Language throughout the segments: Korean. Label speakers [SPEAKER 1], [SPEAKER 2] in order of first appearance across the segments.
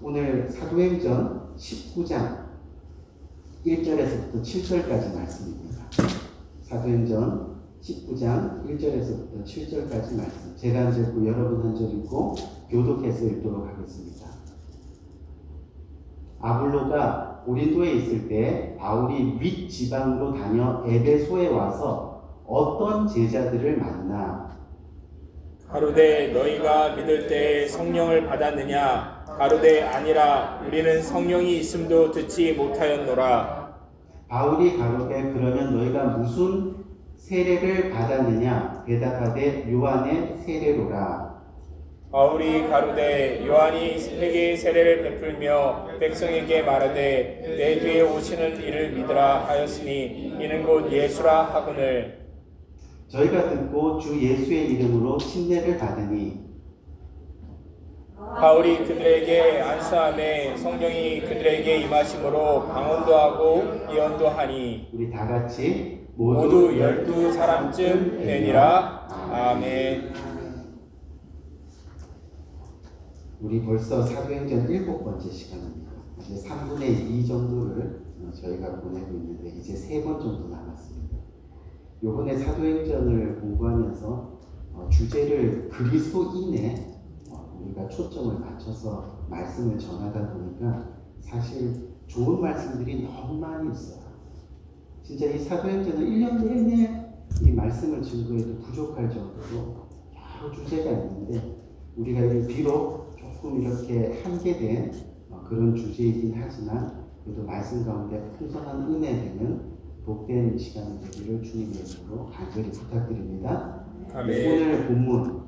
[SPEAKER 1] 오늘 사도행전 19장 1절에서부터 7절까지 말씀입니다. 사도행전 19장 1절에서부터 7절까지 말씀. 제가 한 절 읽고 여러분 한 절 읽고 교독해서 읽도록 하겠습니다. 아볼로가 고린도에 있을 때 바울이 윗 지방으로 다녀 에베소에 와서 어떤 제자들을 만나
[SPEAKER 2] 가로되 너희가 믿을 때 성령을 받았느냐? 가로되 아니라 우리는 성령이 있음도 듣지 못하였노라.
[SPEAKER 1] 바울이 가로되 그러면 너희가 무슨 세례를 받았느냐? 대답하되 요한의 세례로라.
[SPEAKER 2] 바울이 가로되 요한이 회개의 세례를 베풀며 백성에게 말하되 내 뒤에 오시는 이를 믿으라 하였으니 이는 곧 예수라 하거늘.
[SPEAKER 1] 저희가 듣고 주 예수의 이름으로 침례를 받으니
[SPEAKER 2] 바울이 그들에게 안수함에 성령이 그들에게 임하심으로 방언도 하고 예언도 하니
[SPEAKER 1] 우리 다 같이
[SPEAKER 2] 모두 12사람쯤 되니라. 아멘.
[SPEAKER 1] 우리 벌써 사도행전 7번째 시간입니다. 이제 3분의 2 정도를 저희가 보내고 있는데 이제 3번 정도 남았습니다. 요번에 사도행전을 공부하면서 주제를 그리스도인에 우리가 초점을 맞춰서 말씀을 전하다 보니까 사실 좋은 말씀들이 너무 많이 있어요. 진짜 이 사도행전은 1년 내내 이 말씀을 증거해도 부족할 정도로 여러 주제가 있는데 우리가 비록 조금 이렇게 한계된 그런 주제이긴 하지만 그래도 말씀 가운데 풍성한 은혜 되는 복된 시간이 되기를 주님의 이름으로 간절히 부탁드립니다.
[SPEAKER 2] 아멘.
[SPEAKER 1] 오늘 본문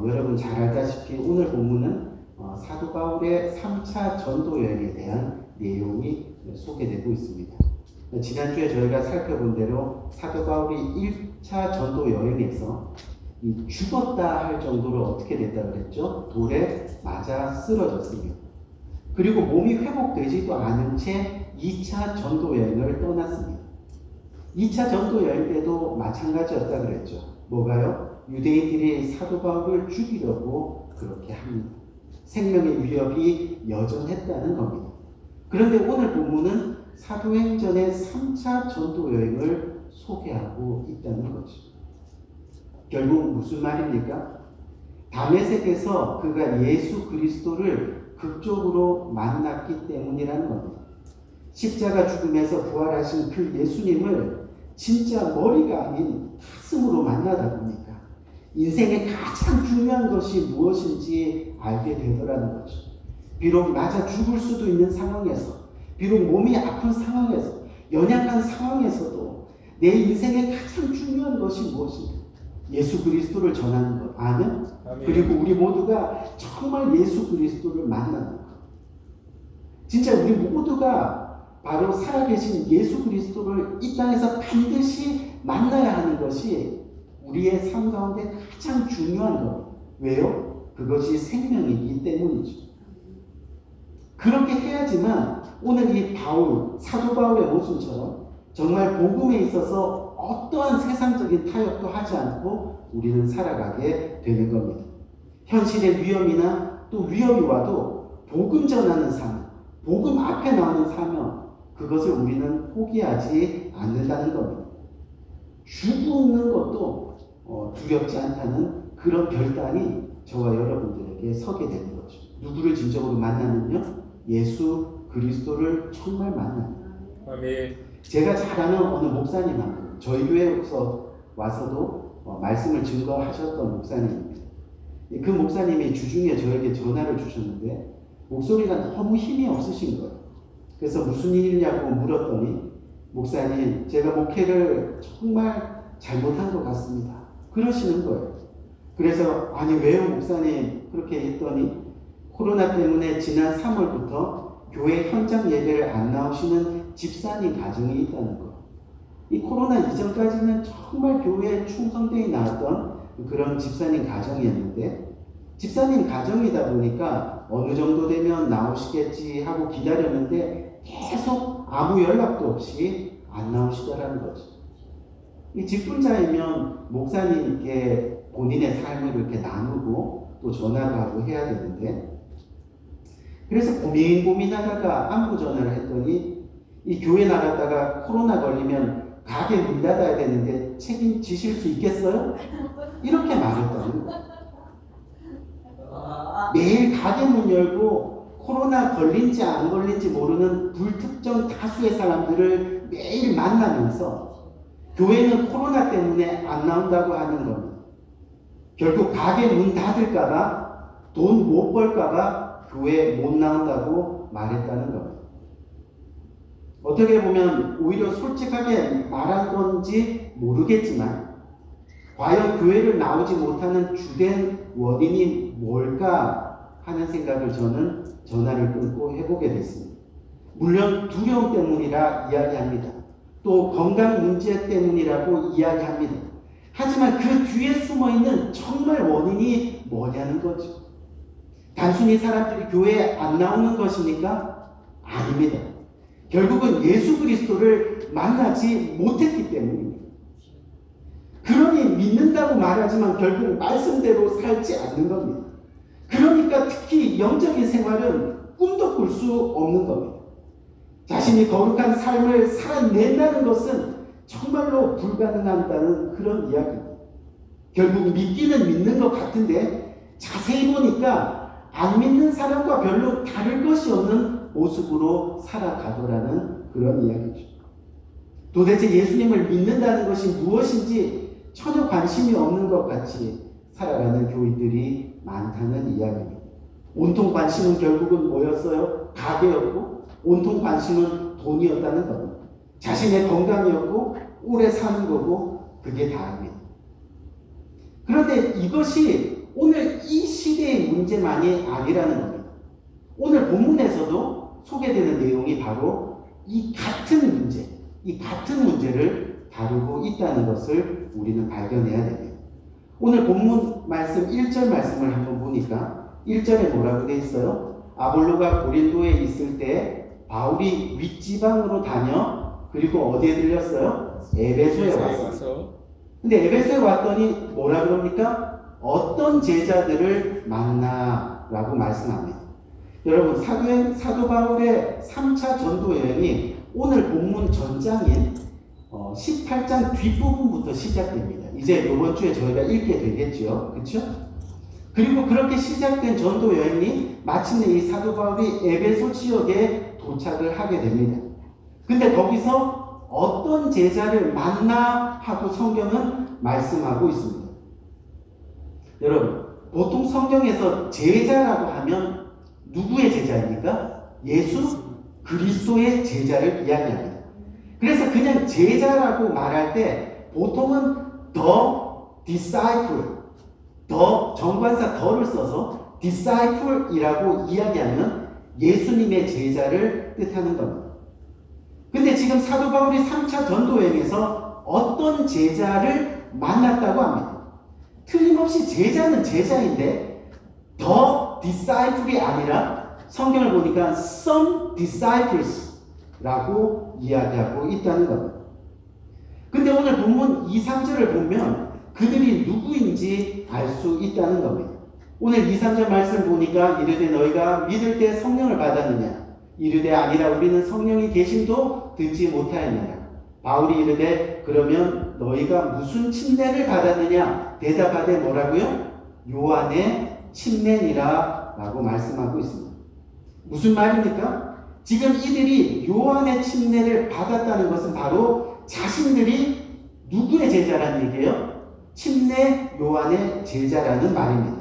[SPEAKER 1] 여러분 잘 알다시피 오늘 본문은 사도 바울의 3차 전도 여행에 대한 내용이 소개되고 있습니다. 지난주에 저희가 살펴본 대로 사도 바울이 1차 전도 여행에서 죽었다 할 정도로 어떻게 됐다 그랬죠? 돌에 맞아 쓰러졌습니다. 그리고 몸이 회복되지도 않은 채 2차 전도 여행을 떠났습니다. 2차 전도 여행 때도 마찬가지였다 그랬죠. 뭐가요? 유대인들이 사도 바울을 죽이려고 그렇게 합니다. 생명의 위협이 여전했다는 겁니다. 그런데 오늘 본문은 사도행전의 3차 전도 여행을 소개하고 있다는 거죠. 결국 무슨 말입니까? 다메섹에서 그가 예수 그리스도를 극적으로 만났기 때문이라는 겁니다. 십자가 죽음에서 부활하신 그 예수님을 진짜 머리가 아닌 가슴으로 만나다 보니까 인생의 가장 중요한 것이 무엇인지 알게 되더라는 거죠. 비록 맞아 죽을 수도 있는 상황에서, 비록 몸이 아픈 상황에서, 연약한 상황에서도 내 인생의 가장 중요한 것이 무엇인가? 예수 그리스도를 전하는 것. 아멘? 그리고 우리 모두가 정말 예수 그리스도를 만나는 것. 진짜 우리 모두가 바로 살아계신 예수 그리스도를 이 땅에서 반드시 만나야 하는 것이 우리의 삶 가운데 가장 중요한 것. 왜요? 그것이 생명이기 때문이죠. 그렇게 해야지만 오늘 이 바울, 사도 바울의 모습처럼 정말 복음에 있어서 어떠한 세상적인 타협도 하지 않고 우리는 살아가게 되는 겁니다. 현실의 위험이나 또 위협이 와도 복음 전하는 삶, 복음 앞에 나오는 사명, 그것을 우리는 포기하지 않는다는 겁니다. 죽는 것도 두렵지 않다는 그런 결단이 저와 여러분들에게 서게 되는 거죠. 누구를 진정으로 만나면요? 예수 그리스도를 정말 만납니다.
[SPEAKER 2] 아멘.
[SPEAKER 1] 제가 잘 아는 어느 목사님 한 분, 저희 교회에서 와서도 말씀을 증거하셨던 목사님입니다. 그 목사님이 주중에 저에게 전화를 주셨는데 목소리가 너무 힘이 없으신 거예요. 그래서 무슨 일이냐고 물었더니 목사님, 제가 목회를 정말 잘못한 것 같습니다. 그러시는 거예요. 그래서 아니 왜요 목사님? 그렇게 했더니 코로나 때문에 지난 3월부터 교회 현장 예배를 안 나오시는 집사님 가정이 있다는 거. 이 코로나 이전까지는 정말 교회에 충성되게 나왔던 그런 집사님 가정이었는데 집사님 가정이다 보니까 어느 정도 되면 나오시겠지 하고 기다렸는데 계속 아무 연락도 없이 안 나오시더라는 거죠. 이 직분자이면 목사님께 본인의 삶을 이렇게 나누고 또 전화도 하고 해야 되는데 그래서 고민하다가 안부 전화를 했더니 이 교회 나갔다가 코로나 걸리면 가게 문 닫아야 되는데 책임지실 수 있겠어요? 이렇게 말했다는 거예요. 매일 가게 문 열고 코로나 걸린지 안 걸린지 모르는 불특정 다수의 사람들을 매일 만나면서 교회는 코로나 때문에 안 나온다고 하는 겁니다. 결국 가게 문 닫을까봐 돈 못 벌까봐 교회 못 나온다고 말했다는 겁니다. 어떻게 보면 오히려 솔직하게 말한 건지 모르겠지만 과연 교회를 나오지 못하는 주된 원인이 뭘까 하는 생각을 저는 전화를 끊고 해보게 됐습니다. 물론 두려움 때문이라 이야기합니다. 또 건강 문제 때문이라고 이야기합니다. 하지만 그 뒤에 숨어있는 정말 원인이 뭐냐는 거죠. 단순히 사람들이 교회에 안 나오는 것입니까? 아닙니다. 결국은 예수 그리스도를 만나지 못했기 때문입니다. 그러니 믿는다고 말하지만 결국 말씀대로 살지 않는 겁니다. 그러니까 특히 영적인 생활은 꿈도 꿀 수 없는 겁니다. 자신이 거룩한 삶을 살아낸다는 것은 정말로 불가능하다는 그런 이야기입니다. 결국 믿기는 믿는 것 같은데 자세히 보니까 안 믿는 사람과 별로 다를 것이 없는 모습으로 살아가더라는 그런 이야기죠. 도대체 예수님을 믿는다는 것이 무엇인지 전혀 관심이 없는 것 같이 살아가는 교인들이 많다는 이야기입니다. 온통 관심은 결국은 뭐였어요? 가게였고 온통 관심은 돈이었다는 겁니다. 자신의 건강이었고 오래 사는 거고 그게 다입니다. 그런데 이것이 오늘 이 시대의 문제만이 아니라는 겁니다. 오늘 본문에서도 소개되는 내용이 바로 이 같은 문제를 다루고 있다는 것을 우리는 발견해야 됩니다. 오늘 본문 말씀 1절 말씀을 한번 보니까 1절에 뭐라고 되어 있어요? 아볼로가 고린도에 있을 때 바울이 윗지방으로 다녀 그리고 어디에 들렸어요? 에베소에 왔어요. 근데 에베소에 왔더니 뭐라 그럽니까? 어떤 제자들을 만나라고 말씀합니다. 여러분 사도 바울의 3차 전도 여행이 오늘 본문 전장인 18장 뒷부분부터 시작됩니다. 이제 이번 주에 저희가 읽게 되겠죠. 그렇죠? 그리고 그렇게 시작된 전도 여행이 마침내 이 사도 바울이 에베소 지역에 도착을 하게 됩니다. 근데 거기서 어떤 제자를 만나 하고 성경은 말씀하고 있습니다. 여러분, 보통 성경에서 제자라고 하면 누구의 제자입니까? 예수 그리스도의 제자를 이야기합니다. 그래서 그냥 제자라고 말할 때 보통은 the disciple, 정관사 더를 써서 disciple이라고 이야기하면 예수님의 제자를 뜻하는 겁니다. 근데 지금 사도 바울이 3차 전도여행에서 어떤 제자를 만났다고 합니다. 틀림없이 제자는 제자인데 the disciple이 아니라 성경을 보니까 some disciples라고 이야기하고 있다는 겁니다. 근데 오늘 본문 2, 3절을 보면 그들이 누구인지 알 수 있다는 겁니다. 오늘 2, 3절 말씀 보니까 이르되 너희가 믿을 때 성령을 받았느냐? 이르되 아니라 우리는 성령이 계심도 듣지 못하였느냐? 바울이 이르되 그러면 너희가 무슨 침례를 받았느냐? 대답하되 뭐라고요? 요한의 침례니라 라고 말씀하고 있습니다. 무슨 말입니까? 지금 이들이 요한의 침례를 받았다는 것은 바로 자신들이 누구의 제자라는 얘기예요? 침례 요한의 제자라는 말입니다.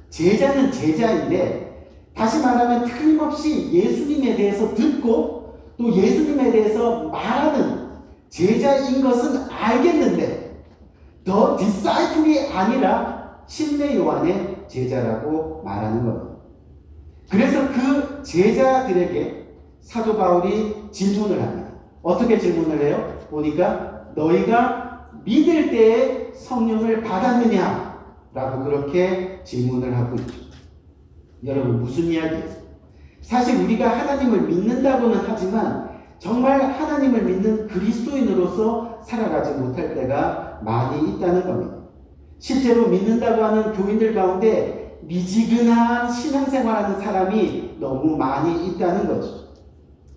[SPEAKER 1] 제자는 제자인데 다시 말하면 틀림없이 예수님에 대해서 듣고 또 예수님에 대해서 말하는 제자인 것은 알겠는데 더 디사이플이 아니라 침례 요한의 제자라고 말하는 겁니다. 그래서 그 제자들에게 사도 바울이 질문을 합니다. 어떻게 질문을 해요? 보니까 너희가 믿을 때에 성령을 받았느냐? 라고 그렇게 질문을 하고 있죠. 여러분 무슨 이야기예요? 사실 우리가 하나님을 믿는다고는 하지만 정말 하나님을 믿는 그리스도인으로서 살아가지 못할 때가 많이 있다는 겁니다. 실제로 믿는다고 하는 교인들 가운데 미지근한 신앙생활하는 사람이 너무 많이 있다는 거죠.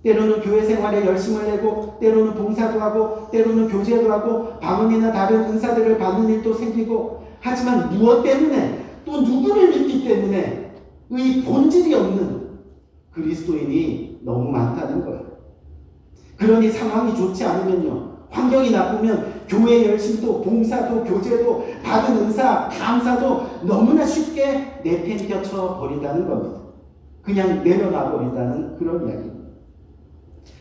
[SPEAKER 1] 때로는 교회 생활에 열심을 내고, 때로는 봉사도 하고, 때로는 교제도 하고, 방언이나 다른 은사들을 받는 일도 생기고, 하지만 무엇 때문에, 또 누구를 믿기 때문에 의 본질이 없는 그리스도인이 너무 많다는 거예요. 그러니 상황이 좋지 않으면요, 환경이 나쁘면 교회 열심도, 봉사도, 교제도, 받은 은사, 감사도 너무나 쉽게 내팽겨쳐 버린다는 겁니다. 그냥 내려놔 버린다는 그런 이야기입니다.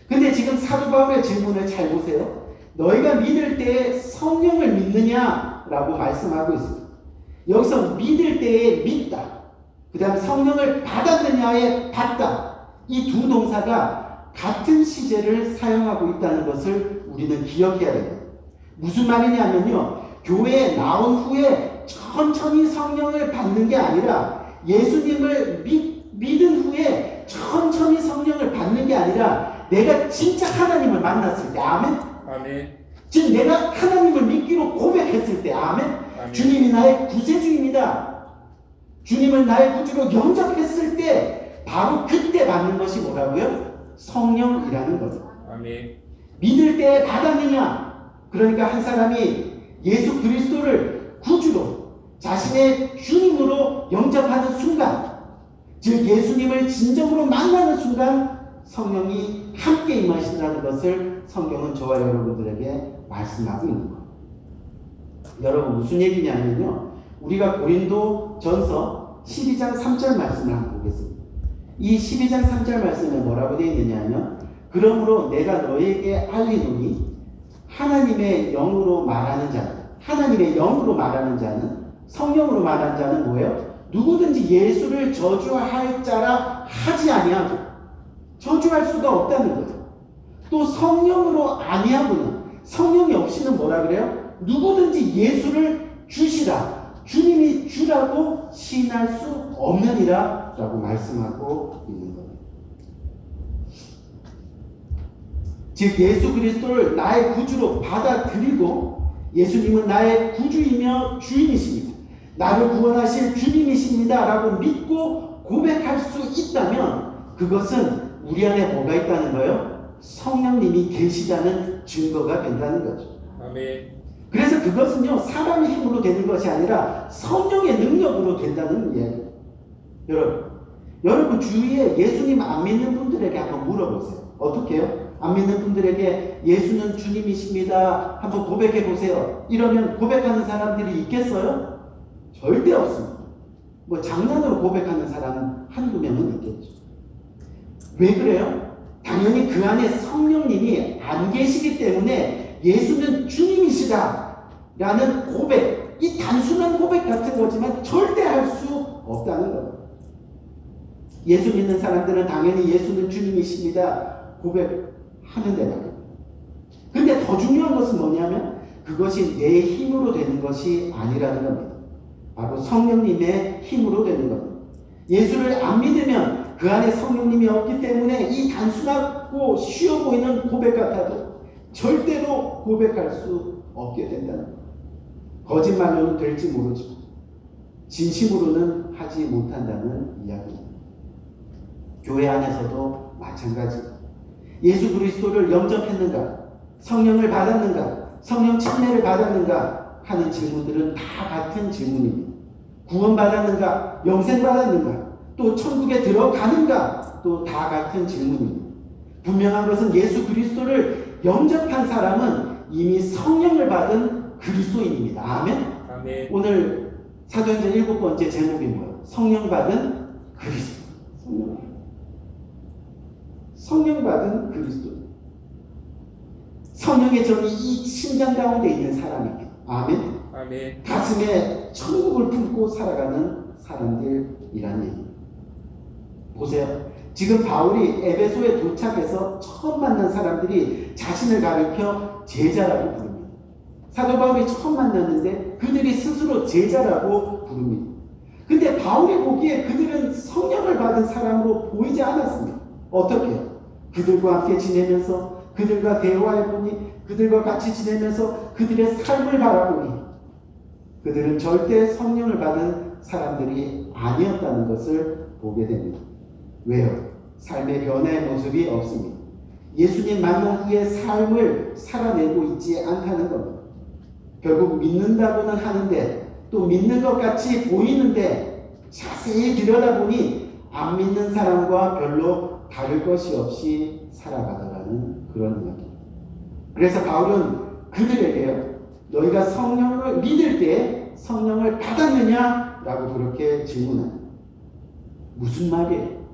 [SPEAKER 1] 근데 지금 사도 바울의 질문을 잘 보세요. 너희가 믿을 때에 성령을 믿느냐라고 말씀하고 있습니다. 여기서 믿을 때에 믿다, 그 다음 성령을 받았느냐에 받다, 이 두 동사가 같은 시제를 사용하고 있다는 것을 우리는 기억해야 됩니다. 무슨 말이냐면요, 교회에 나온 후에 천천히 성령을 받는 게 아니라, 예수님을 믿은 후에 천천히 성령을 받는 게 아니라, 내가 진짜 하나님을 만났을 때, 아멘?
[SPEAKER 2] 아멘.
[SPEAKER 1] 지금 내가 하나님을 믿기로 고백했을 때, 아멘?
[SPEAKER 2] 아멘.
[SPEAKER 1] 주님이 나의 구세주입니다. 주님을 나의 구주로 영접했을 때, 바로 그때 받는 것이 뭐라고요? 성령이라는 거죠.
[SPEAKER 2] 아멘.
[SPEAKER 1] 믿을 때 받았느냐? 그러니까 한 사람이 예수 그리스도를 구주로, 자신의 주님으로 영접하는 순간, 즉 예수님을 진정으로 만나는 순간 성령이 함께 임하신다는 것을 성경은 저와 여러분들에게 말씀하고 있는 거예요. 여러분, 무슨 얘기냐면요, 우리가 고린도 전서 12장 3절 말씀을 한번 보겠습니다. 이 12장 3절 말씀에 뭐라고 되어 있느냐면, 그러므로 내가 너에게 알리노니 하나님의 영으로 말하는 자는, 하나님의 영으로 말하는 자는, 성령으로 말하는 자는 뭐예요? 누구든지 예수를 저주할 자라 하지 아니하고, 저주할 수가 없다는 거죠. 또 성령으로 아니하고는, 성령이 없이는 뭐라 그래요? 누구든지 예수를 주시라, 주님이 주라고 시인할 수 없느니라 라고 말씀하고 있는 겁니다. 즉 예수 그리스도를 나의 구주로 받아들이고, 예수님은 나의 구주이며 주인이십니다, 나를 구원하실 주님이십니다 라고 믿고 고백할 수 있다면, 그것은 우리 안에 뭐가 있다는 거예요? 성령님이 계시다는 증거가 된다는 거죠.
[SPEAKER 2] 아멘.
[SPEAKER 1] 그래서 그것은요, 사람의 힘으로 되는 것이 아니라 성령의 능력으로 된다는 이야기예요. 여러분 주위에 예수님 안 믿는 분들에게 한번 물어보세요. 어떻게 해요? 안 믿는 분들에게 예수는 주님이십니다 한번 고백해 보세요. 이러면 고백하는 사람들이 있겠어요? 절대 없습니다. 뭐 장난으로 고백하는 사람은 한두 명은 있겠죠. 왜 그래요? 당연히 그 안에 성령님이 안 계시기 때문에 예수는 주님이시다 라는 고백, 이 단순한 고백 같은 거지만 절대 할 수 없다는 거예요. 예수 믿는 사람들은 당연히 예수는 주님이십니다 고백하는데 말이에요. 근데 더 중요한 것은 뭐냐면, 그것이 내 힘으로 되는 것이 아니라는 겁니다. 바로 성령님의 힘으로 되는 겁니다. 예수를 안 믿으면 그 안에 성령님이 없기 때문에 이 단순하고 쉬워 보이는 고백 같아도 절대로 고백할 수 없게 된다는 거예요. 거짓말로는 될지 모르지만 진심으로는 하지 못한다는 이야기입니다. 교회 안에서도 마찬가지. 예수 그리스도를 영접했는가, 성령을 받았는가, 성령 침례를 받았는가 하는 질문들은 다 같은 질문입니다. 구원받았는가, 영생받았는가, 또 천국에 들어가는가, 또 다 같은 질문입니다. 분명한 것은 예수 그리스도를 영접한 사람은 이미 성령을 받은 그리스도인입니다. 아멘?
[SPEAKER 2] 아멘.
[SPEAKER 1] 오늘 사도행전 7번째 제목이 뭐예요? 성령 받은 그리스도. 성령 받은 그리스도. 성령의 정이 이 심장 가운데 있는 사람입니다. 아멘?
[SPEAKER 2] 아멘.
[SPEAKER 1] 가슴에 천국을 품고 살아가는 사람들이라는 얘기입니다. 보세요. 지금 바울이 에베소에 도착해서 처음 만난 사람들이 자신을 가리켜 제자라고 부릅니다. 사도 바울이 처음 만났는데 그들이 스스로 제자라고 부릅니다. 근데 바울이 보기에 그들은 성령을 받은 사람으로 보이지 않았습니다. 어떻게 해요? 그들과 함께 지내면서, 그들과 대화해보니, 그들과 같이 지내면서 그들의 삶을 바라보니 그들은 절대 성령을 받은 사람들이 아니었다는 것을 보게 됩니다. 왜요? 삶의 변화의 모습이 없습니다. 예수님 만난 후의 삶을 살아내고 있지 않다는 겁니다. 결국 믿는다고는 하는데 또 믿는 것 같이 보이는데 자세히 들여다보니 안 믿는 사람과 별로 다를 것이 없이 살아가더라는 그런 이야기입니다. 그래서 바울은 그들에게요, 너희가 성령을 믿을 때 성령을 받았느냐? 라고 그렇게 질문합니다. 무슨 말이에요?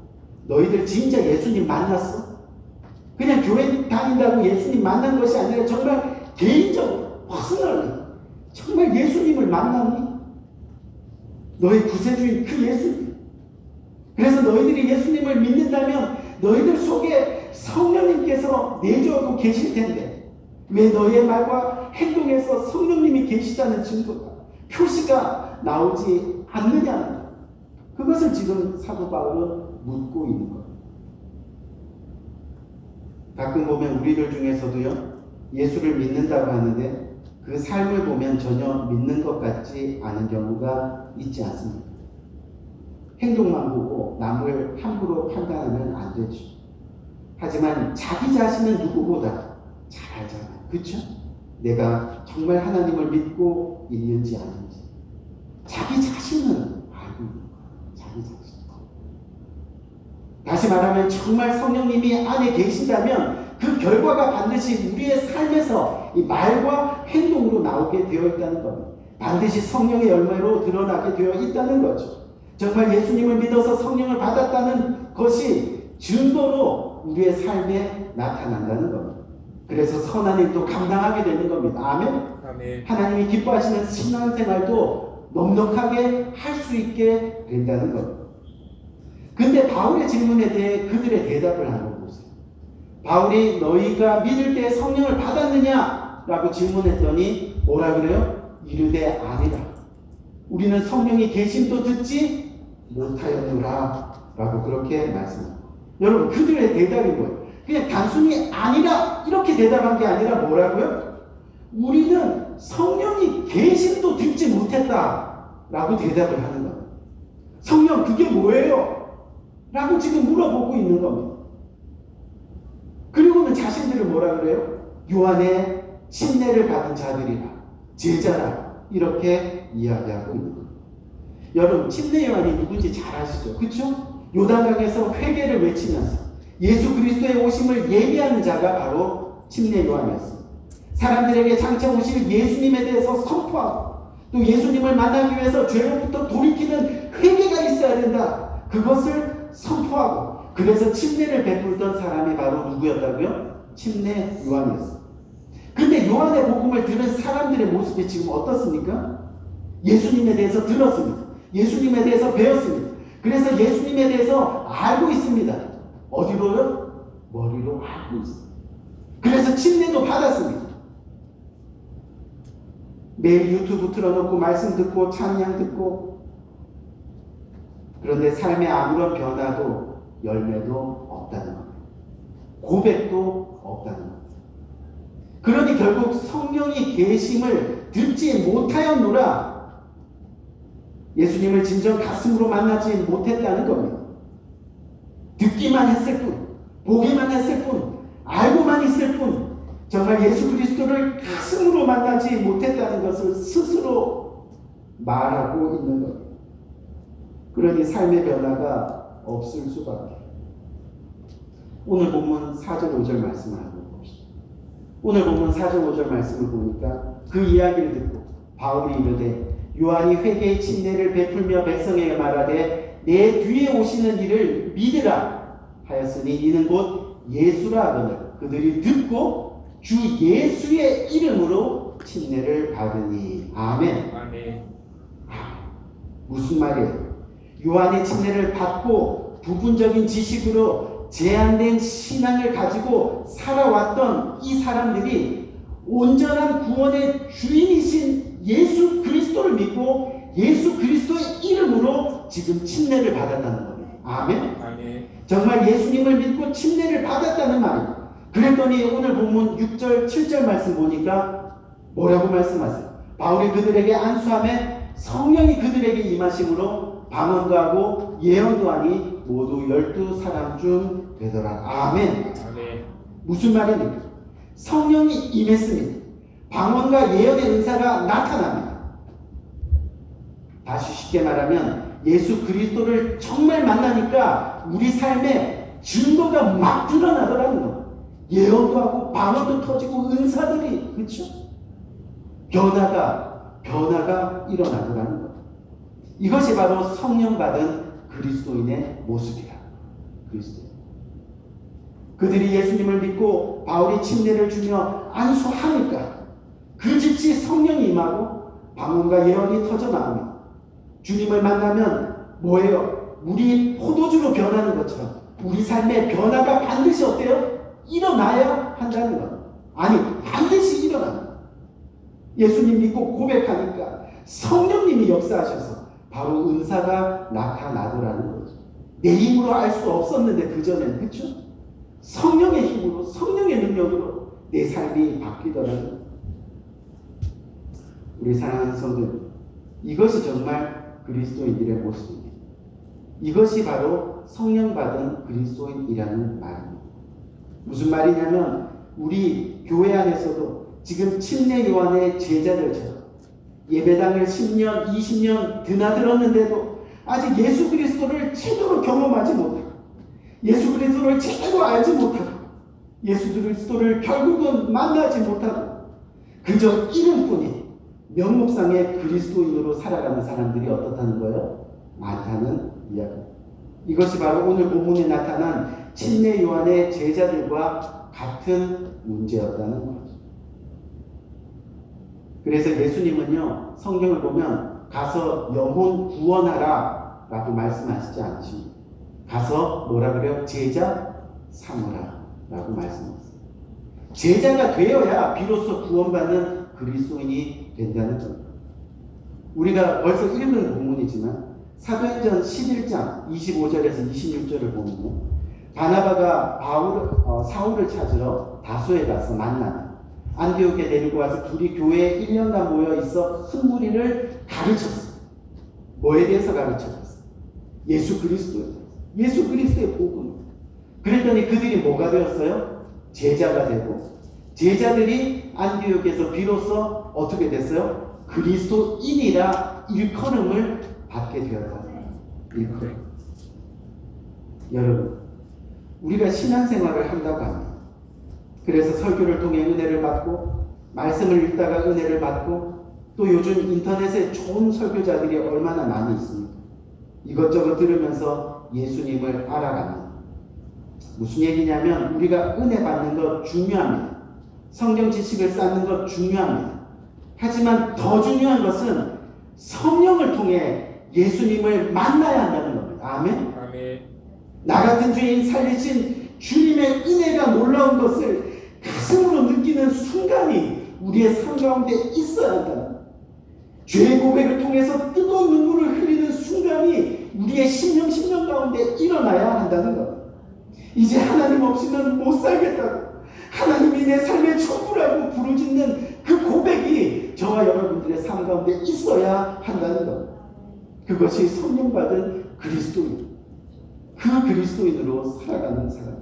[SPEAKER 1] 너희들 진짜 예수님 만났어? 그냥 교회 다닌다고 예수님 만난 것이 아니라 정말 개인적으로 퍼스널리 정말 예수님을 만났니? 너희 구세주인 그 예수님. 그래서 너희들이 예수님을 믿는다면 너희들 속에 성령님께서 내주하고 계실 텐데 왜 너희의 말과 행동에서 성령님이 계시다는 증거가 표시가 나오지 않느냐? 그것을 지금 사도 바울은 묻고 있는 거예요. 가끔 보면 우리들 중에서도요, 예수를 믿는다고 하는데 그 삶을 보면 전혀 믿는 것 같지 않은 경우가 있지 않습니까? 행동만 보고 남을 함부로 판단하면 안 되죠. 하지만 자기 자신은 누구보다 잘 알잖아요. 그렇죠? 내가 정말 하나님을 믿고 있는지 아닌지. 자기 자신은 알고 있는 거예요. 자기 자신. 다시 말하면 정말 성령님이 안에 계신다면 그 결과가 반드시 우리의 삶에서 이 말과 행동으로 나오게 되어 있다는 겁니다. 반드시 성령의 열매로 드러나게 되어 있다는 거죠. 정말 예수님을 믿어서 성령을 받았다는 것이 증거로 우리의 삶에 나타난다는 겁니다. 그래서 선한 일도 감당하게 되는 겁니다. 아멘?
[SPEAKER 2] 아멘.
[SPEAKER 1] 하나님이 기뻐하시는 신앙생활도 넉넉하게 할 수 있게 된다는 겁니다. 근데 바울의 질문에 대해 그들의 대답을 한번 보세요. 바울이 너희가 믿을 때 성령을 받았느냐? 라고 질문했더니 뭐라 그래요? 이르되 아니라. 우리는 성령이 계심도 듣지 못하였노라. 라고 그렇게 말씀합니다. 여러분, 그들의 대답이 뭐예요? 그냥 단순히 아니라 이렇게 대답한 게 아니라 뭐라고요? 우리는 성령이 계심도 듣지 못했다. 라고 대답을 하는 겁니다. 성령 그게 뭐예요? 라고 지금 물어보고 있는 겁니다. 그리고는 자신들을 뭐라 그래요? 요한의 침례를 받은 자들이라, 제자라, 이렇게 이야기하고 있는 겁니다. 여러분, 침례 요한이 누군지 잘 아시죠? 그렇죠? 요단강에서 회개를 외치면서 예수 그리스도의 오심을 예비하는 자가 바로 침례 요한이었습니다. 사람들에게 장차 오실 예수님에 대해서 선포하고 또 예수님을 만나기 위해서 죄로부터 돌이키는 회개가 있어야 된다. 그것을 선포하고 그래서 침례를 베풀던 사람이 바로 누구였다고요? 침례 요한이었어요. 근데 요한의 복음을 들은 사람들의 모습이 지금 어떻습니까? 예수님에 대해서 들었습니다. 예수님에 대해서 배웠습니다. 그래서 예수님에 대해서 알고 있습니다. 어디로요? 머리로 알고 있습니다. 그래서 침례도 받았습니다. 매일 유튜브 틀어놓고 말씀 듣고 찬양 듣고, 그런데 삶에 아무런 변화도 열매도 없다는 겁니다. 고백도 없다는 겁니다. 그러니 결국 성령이 계심을 듣지 못하였노라. 예수님을 진정 가슴으로 만나지 못했다는 겁니다. 듣기만 했을 뿐, 보기만 했을 뿐, 알고만 있을 뿐, 정말 예수 그리스도를 가슴으로 만나지 못했다는 것을 스스로 말하고 있는 겁니다. 그러니 삶의 변화가 없을 수밖에. 오늘 본문 4절 5절 말씀을 한번 봅시다. 오늘 본문 4절 5절 말씀을 보니까 그 이야기를 듣고 바울이 이르되 요한이 회개의 침례를 베풀며 백성에게 말하되 내 뒤에 오시는 이를 믿으라 하였으니 이는 곧 예수라 하거늘 그들이 듣고 주 예수의 이름으로 침례를 받으니. 아멘.
[SPEAKER 2] 아멘.
[SPEAKER 1] 무슨 말이에요? 요한의 침례를 받고 부분적인 지식으로 제한된 신앙을 가지고 살아왔던 이 사람들이 온전한 구원의 주인이신 예수 그리스도를 믿고 예수 그리스도의 이름으로 지금 침례를 받았다는 겁니다. 아멘.
[SPEAKER 2] 아멘.
[SPEAKER 1] 정말 예수님을 믿고 침례를 받았다는 말입니다. 그랬더니 오늘 본문 6절 7절 말씀 보니까 뭐라고 말씀하세요? 바울이 그들에게 안수함에 성령이 그들에게 임하심으로 방언도 하고 예언도 하니 모두 12사람 중 되더라. 아멘.
[SPEAKER 2] 아멘.
[SPEAKER 1] 무슨 말입니까? 성령이 임했습니다. 방언과 예언의 은사가 나타납니다. 다시 쉽게 말하면 예수 그리스도를 정말 만나니까 우리 삶에 증거가 막 드러나더라는 거예요. 예언도 하고 방언도 터지고 은사들이, 그렇죠? 변화가 일어나더라는 거예요. 이것이 바로 성령 받은 그리스도인의 모습이라. 그리스도. 그들이 예수님을 믿고 바울이 침례를 주며 안수하니까 그 즉시 성령이 임하고 방언과 예언이 터져 나옵니다. 주님을 만나면 뭐예요? 물이 포도주로 변하는 것처럼 우리 삶의 변화가 반드시 어때요? 일어나야 한다는 거예요. 아니, 반드시 일어납니다. 예수님 믿고 고백하니까 성령님이 역사하셔서 바로 은사가 나타나더라는 거죠. 내 힘으로 알 수 없었는데 그전에는, 그렇죠? 성령의 힘으로, 성령의 능력으로 내 삶이 바뀌더라는 거예요. 우리 사랑하는 성도님, 이것이 정말 그리스도인들의 모습입니다. 이것이 바로 성령 받은 그리스도인이라는 말입니다. 무슨 말이냐면 우리 교회 안에서도 지금 침례 요한의 제자들처럼 예배당을 10년, 20년 드나들었는데도 아직 예수 그리스도를 제대로 경험하지 못하고 예수 그리스도를 제대로 알지 못하고 예수 그리스도를 결국은 만나지 못하고 그저 이름뿐인 명목상의 그리스도인으로 살아가는 사람들이 어떻다는 거예요? 많다는 이야기. 이것이 바로 오늘 본문에 나타난 침례 요한의 제자들과 같은 문제였다는 거죠. 그래서 예수님은요, 성경을 보면 가서 영혼 구원하라 라고 말씀하시지 않으십니다. 가서 뭐라 그래요? 제자 삼으라 라고 말씀하셨어요. 제자가 되어야 비로소 구원받는 그리스도인이 된다는 겁니다. 우리가 벌써 읽은 본문이지만 사도행전 11장 25절에서 26절을 보면 바나바가 사울을 찾으러 다소에 가서 만나면 안디옥에 데리고 와서 둘이 교회에 1년간 모여 있어 큰 무리를 가르쳤어요. 뭐에 대해서 가르쳤어요? 예수 그리스도에 대해서. 예수 그리스도의 복음. 그랬더니 그들이 뭐가 되었어요? 제자가 되고 제자들이 안디옥에서 비로소 어떻게 됐어요? 그리스도인이라 일컬음을 받게 되었다. 일컬음. 여러분, 우리가 신앙생활을 한다고 합니다. 그래서 설교를 통해 은혜를 받고 말씀을 읽다가 은혜를 받고 또 요즘 인터넷에 좋은 설교자들이 얼마나 많이 있습니까? 이것저것 들으면서 예수님을 알아갑니다. 무슨 얘기냐면 우리가 은혜 받는 것 중요합니다. 성경 지식을 쌓는 것 중요합니다. 하지만 더 중요한 것은 성령을 통해 예수님을 만나야 한다는 겁니다. 아멘?
[SPEAKER 2] 아멘.
[SPEAKER 1] 나 같은 죄인 살리신 주님의 은혜가 놀라운 것을 가슴으로 느끼는 순간이 우리의 삶 가운데 있어야 한다. 죄의 고백을 통해서 뜨거운 눈물을 흘리는 순간이 우리의 심령 가운데 일어나야 한다는 것. 이제 하나님 없이는 못 살겠다고, 하나님이 내 삶의 전부라고 부르짖는 그 고백이 저와 여러분들의 삶 가운데 있어야 한다는 것. 그것이 성령 받은 그리스도인, 그 그리스도인으로 살아가는 사람.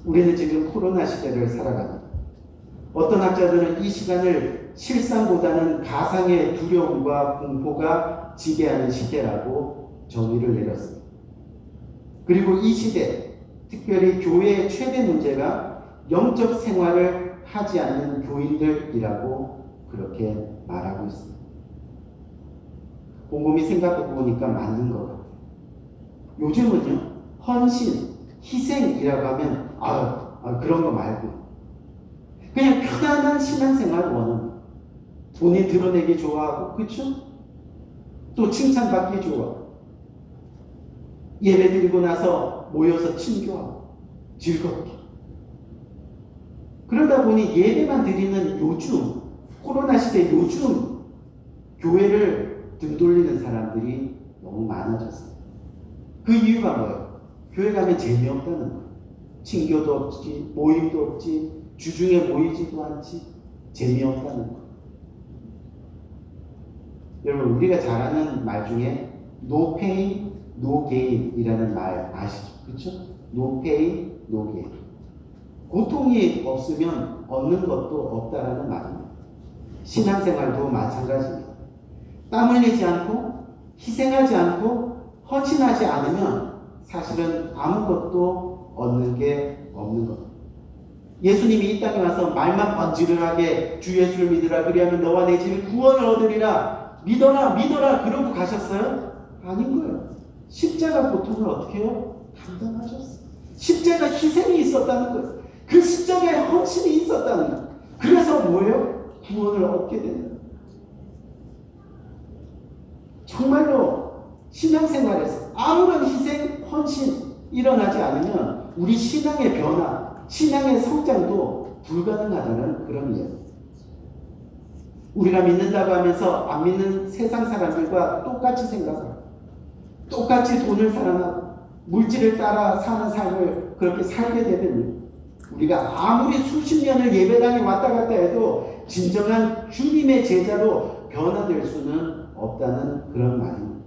[SPEAKER 1] 우리는 지금 코로나 시대를 살아갑니다. 어떤 학자들은 이 시간을 실상보다는 가상의 두려움과 공포가 지배하는 시대라고 정의를 내렸습니다. 그리고 이 시대, 특별히 교회의 최대 문제가 영적 생활을 하지 않는 교인들이라고 그렇게 말하고 있습니다. 곰곰이 생각해 보니까 맞는 것 같아요. 요즘은요, 헌신, 희생이라고 하면 그런 거 말고 그냥 편안한 신앙생활 원합니다. 본인 드러내기 좋아하고, 그렇죠? 또 칭찬받기 좋아. 예배 드리고 나서 모여서 친교하고 즐겁게. 그러다 보니 예배만 드리는 요즘, 코로나 시대 요즘 교회를 등 돌리는 사람들이 너무 많아졌어요. 그 이유가 뭐예요? 교회 가면 재미없다는 거예요. 친교도 없지, 모임도 없지, 주중에 모이지도 않지, 재미없다는 거예요. 여러분, 우리가 잘 아는 말 중에 no pain, no gain 이라는 말 아시죠? 그렇죠? no pain, no gain. 고통이 없으면 얻는 것도 없다라는 말입니다. 신앙생활도 마찬가지입니다. 땀 흘리지 않고 희생하지 않고 헌신하지 않으면 사실은 아무것도 얻는 게 없는 겁니다. 예수님이 이 땅에 와서 말만 번지르르하게 주 예수를 믿으라 그리하면 너와 내 집이 구원을 얻으리라 믿어라 믿어라 그러고 가셨어요? 아닌 거예요. 십자가 고통을 어떻게 해요? 감당하셨어요. 십자가 희생이 있었다는 거예요. 그 십자가에 헌신이 있었다는 거예요. 그래서 뭐예요? 구원을 얻게 되는 거예요. 정말로 신앙생활에서 아무런 희생, 헌신 일어나지 않으면 우리 신앙의 변화, 신앙의 성장도 불가능하다는 그런 이야기. 우리가 믿는다고 하면서 안 믿는 세상 사람들과 똑같이 생각하고 똑같이 돈을 사랑하고 물질을 따라 사는 삶을 그렇게 살게 되면 우리가 아무리 수십 년을 예배당에 왔다 갔다 해도 진정한 주님의 제자로 변화될 수는 없다는 그런 말입니다.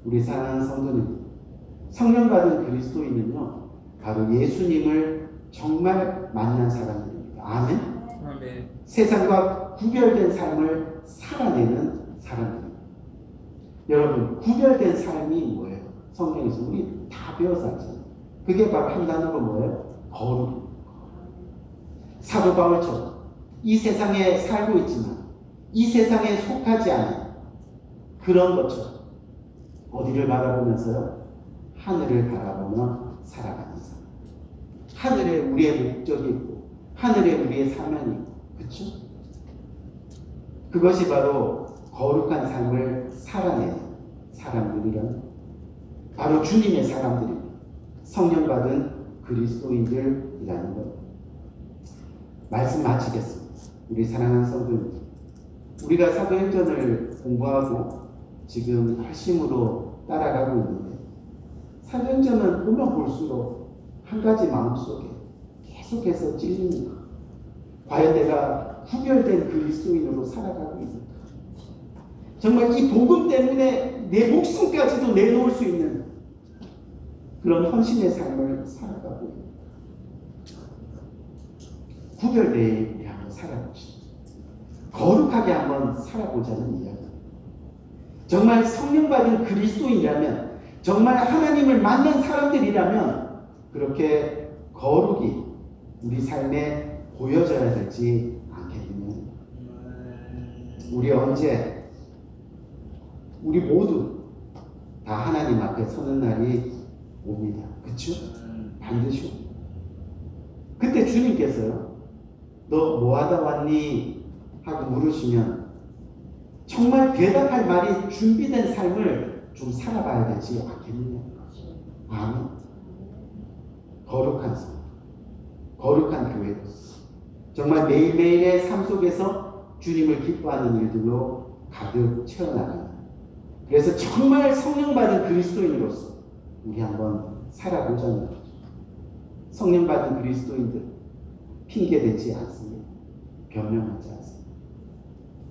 [SPEAKER 1] 우리 사랑하는 성도님, 성령 받은 그리스도인은요 바로 예수님을 정말 만난 사람들입니다. 아멘.
[SPEAKER 2] 아멘.
[SPEAKER 1] 세상과 구별된 삶을 살아내는 사람들입니다. 여러분, 구별된 삶이 뭐예요? 성경에서 우리 다 배워서 알잖아요. 그게 바로 한 단어로 뭐예요? 거룩. 사도 바울처럼 이 세상에 살고 있지만 이 세상에 속하지 않은 그런 것처럼 어디를 바라보면서요? 하늘을 바라보며 살아가는 사람. 하늘에 우리의 목적이 있고 하늘에 우리의 사명이 있고 그렇죠? 그것이 바로 거룩한 삶을 살아내는 사람들이란 바로 주님의 사람들입니다. 성령 받은 그리스도인들이라는 것. 말씀 마치겠습니다. 우리 사랑하는 성도님, 우리가 사도행전을 공부하고 지금 열심으로 따라가고 있는데 사도행전을 보면 볼수록 한 가지 마음속에 계속해서 찔립니다. 과연 내가 구별된 그리스도인으로 살아가고 있는가? 정말 이 복음 때문에 내 목숨까지도 내놓을 수 있는 그런 헌신의 삶을 살아가고 있는가? 구별되어 우리 한번 살아봅시다. 거룩하게 한번 살아보자는 이야기. 정말 성령 받은 그리스도인이라면, 정말 하나님을 만난 사람들이라면 그렇게 거룩이 우리 삶에 보여져야 되지 않겠느냐. 우리 언제, 우리 모두 다 하나님 앞에 서는 날이 옵니다. 그렇죠? 반드시 옵니다. 그때 주님께서요, 너 뭐하다 왔니? 하고 물으시면 정말 대답할 말이 준비된 삶을 좀 살아봐야 되지 않겠느냐. 아멘. 거룩한 삶, 거룩한 교회로서 정말 매일매일의 삶 속에서 주님을 기뻐하는 일들로 가득 채워나가는, 그래서 정말 성령 받은 그리스도인으로서 우리 한번 살아보자는 거죠. 성령 받은 그리스도인들 핑계대지 않습니다. 변명하지 않습니다.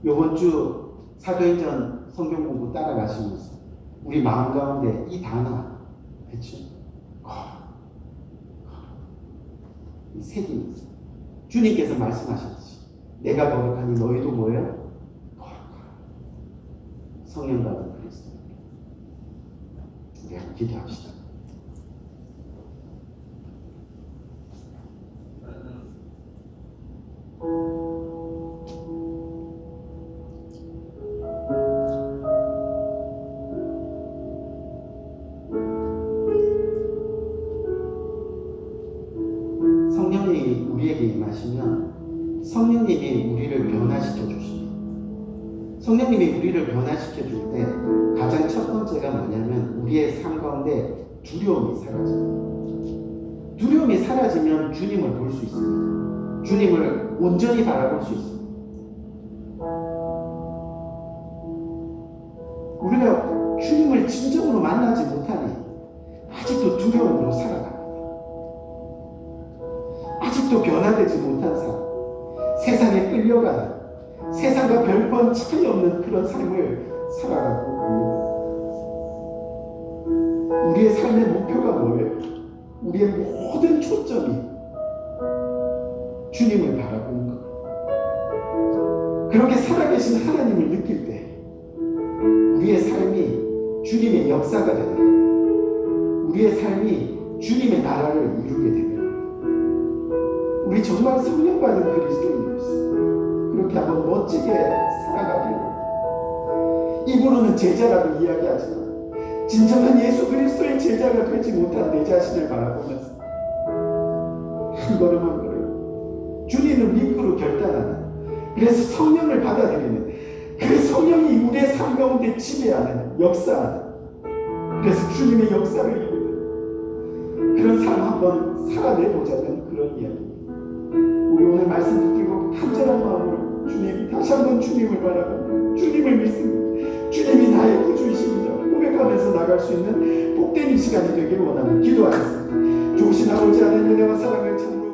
[SPEAKER 1] 이번 주 사도행전 성경 공부 따라가시면서 우리 마음 가운데 이 단어, 그렇죠? 이 색이 있어요. 주님께서 말씀하셨지. 내가 거룩하니 너희도 뭐예요? 거룩하라. 성령 받은 그리스도. 우리 한번 기도합시다. 성령님이 우리에게 임하시면 성령님이 우리를 변화시켜 주십니다. 성령님이 우리를 변화시켜 줄 때 가장 첫 번째가 뭐냐면 우리의 삶 가운데 두려움이 사라집니다. 두려움이 사라지면 주님을 볼 수 있습니다. 주님을 온전히 바라볼 수 있습니다. 우리가 주님을 진정으로 만나지 못하니 아직도 두려움으로 살아갑니다. 아직도 변화되지 못한 삶, 세상에 끌려가는, 세상과 별반 차이 없는 그런 삶을 살아가고 있는 우리의 삶의 목표가 뭐예요? 우리의 모든 초점이 주님을 바라보는 것. 그렇게 살아계신 하나님을 느낄 때 우리의 삶이 주님의 역사가 되는 거예요. 우리의 삶이 주님의 나라를 이루게 되는 거예요. 우리 정말 성령받은 그리스도인이었어요. 그렇게 한번 멋지게 살아가기를. 입으로는 제자라고 이야기하지만 진정한 예수 그리스도의 제자가 되지 못한 내 자신을 바라보면서 한 걸음 한 걸음 주님을 믿고로 결단하는, 그래서 성령을 받아들이는, 그 성령이 우리의 삶 가운데 지배하는, 역사하는, 그래서 주님의 역사를 이루는 그런 삶 한번 살아내보자는 그런 이야기입니다. 우리 오늘 말씀 붙들고 간절한 마음으로 주님, 다시 한번 주님을 바라보고 주님을 믿습니다. 주님이 나의 구주이십니다 고백하면서 나갈 수 있는 복된 이 시간이 되길 원하는 기도하겠습니다. 좋으신 아버지 하나님의 은혜와 사랑을 찬양